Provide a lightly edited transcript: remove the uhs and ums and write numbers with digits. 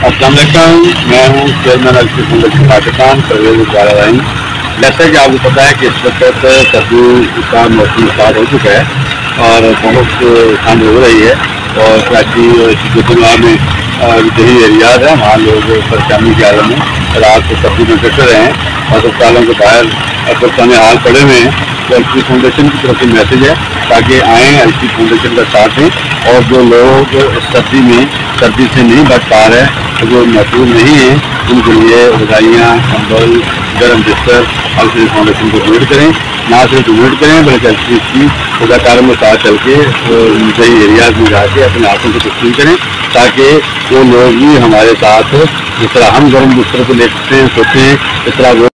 अस्सलाम वालेकुम, मैं हूँ chairman LC foundation Pakistan Parvez Iqbal. जैसा कि आपको पता है कि इस वक्त सर्दी का मौसम स्टार्ट हो चुका है और बहुत ठंड हो रही है और कराची शिद्दतुल्लाह में जही एरियाज है वहाँ लोग परेशानी के आलम में रात को सर्दी में कट रहे हैं। अस्पतालों के बाहर पुरसाने हाल पड़े हुए हैं। तो एलसी फाउंडेशन की तरफ से मैसेज है ताकि आएँ, एलसी फाउंडेशन का साथ दें और जो लोग सर्दी से नहीं बच पा रहे तो जो महसूस नहीं है उनके लिए रजाइयाँ, कंबल, गर्म बिस्तर एलसी फाउंडेशन को डोनेट करें। ना सिर्फ डोनेट करें बल्कि एलसी की खुदाकारों में साथ चल के सही एरियाज में जाके अपने हाथों से तस्लीम करें ताकि वो लोग भी हमारे साथ जिस तरह हम गर्म बिस्तर को लेते हैं सोते हैं इस तरह वो